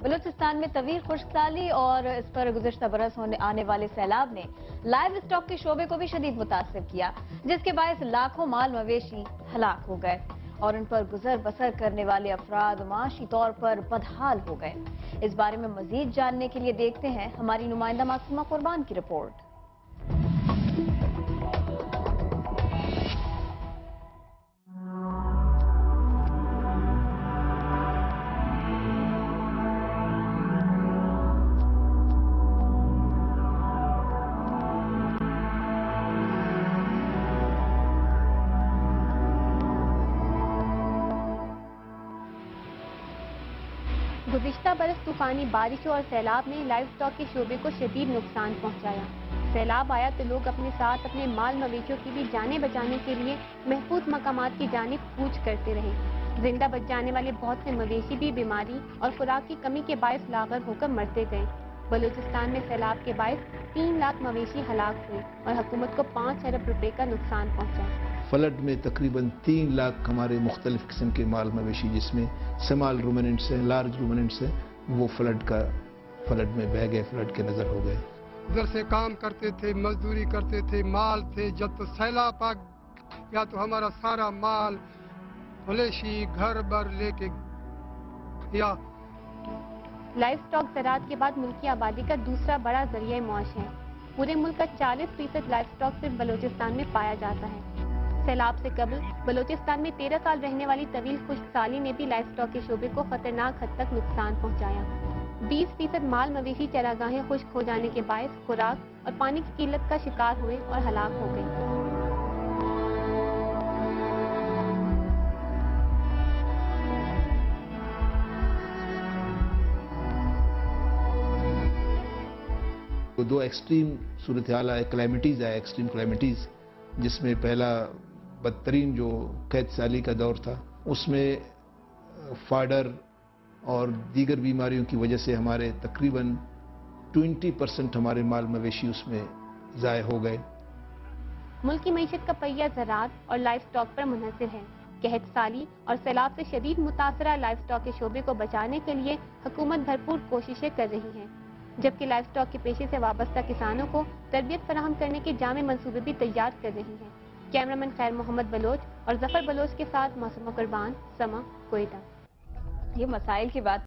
بلوچستان میں طویل خشک سالی اور اس پر گزشتہ برس آنے والے سیلاب نے لائیو اسٹاک کے شعبے کو بھی شدید متاثر کیا، جس کے باعث لاکھوں مال مویشی ہلاک ہو گئے اور ان پر گزر بسر کرنے والے افراد معاشی طور پر بدحال ہو گئے۔ اس بارے میں مزید جاننے کے لیے دیکھتے ہیں ہماری نمائندہ معصومہ قربان کی رپورٹ۔ گزشتہ برس طوفانی بارشوں اور سیلاب نے لائیو اسٹاک کے شعبے کو شدید نقصان پہنچایا۔ سیلاب آیا تو لوگ اپنے ساتھ اپنے مال مویشیوں کی بھی جانیں بچانے کے لیے محفوظ مقامات کی جانب کوچ کرتے رہے۔ زندہ بچ جانے والے بہت سے مویشی بھی بیماری اور خوراک کی کمی کے باعث لاغر ہو کر مرتے گئے۔ بلوچستان میں سیلاب کے باعث 3 لاکھ مویشی ہلاک ہوئے اور حکومت کو 5 ارب روپے کا نقصان پہنچا۔ فلڈ میں تقریباً 3 لاکھ ہمارے مختلف قسم کے مال مویشی، جس میں سمال رومیننٹس ہیں، لارج رومیننٹس ہیں، وہ فلڈ میں بہہ گئے، فلڈ کے نظر ہو گئے۔ ادھر سے کام کرتے تھے، مزدوری کرتے تھے، مال تھے، جب تو سیلاب آ گیا تو ہمارا سارا مال مویشی گھر بر لے کے گیا۔ لائیو اسٹاک زراعت کے بعد ملکی آبادی کا دوسرا بڑا ذریعہ معاش ہے۔ پورے ملک کا 40% لائیو اسٹاک صرف بلوچستان میں پایا جاتا ہے۔ سیلاب سے قبل بلوچستان میں 13 سال رہنے والی طویل خشک سالی نے بھی لائیو اسٹاک کے شعبے کو خطرناک حد تک نقصان پہنچایا۔ 20% مال مویشی چراگاہیں خشک ہو جانے کے باعث خوراک اور پانی کی قلت کا شکار ہوئے اور ہلاک ہو گئے۔ دو ایکسٹریم صورتحال آئے، کلیمٹیز آئے، ایکسٹریم کلیمٹیز، جس میں پہلا بدترین جو قحط سالی کا دور تھا، اس میں فاڈر اور دیگر بیماریوں کی وجہ سے ہمارے تقریباً 20% ہمارے مال مویشی اس میں ضائع ہو گئے۔ ملک کی معیشت کا پہیہ زراعت اور لائیو اسٹاک پر منحصر ہے۔ قحط سالی اور سیلاب سے شدید متاثرہ لائیو اسٹاک کے شعبے کو بچانے کے لیے حکومت بھرپور کوششیں کر رہی ہے، جبکہ لائیو اسٹاک کے پیشے سے وابستہ کسانوں کو تربیت فراہم کرنے کے جامع منصوبے بھی تیار کر رہی ہے۔ کیمرامین خیر محمد بلوچ اور ظفر بلوچ کے ساتھ معصومہ قربان، سما، کوئٹہ۔ یہ مسائل کی بات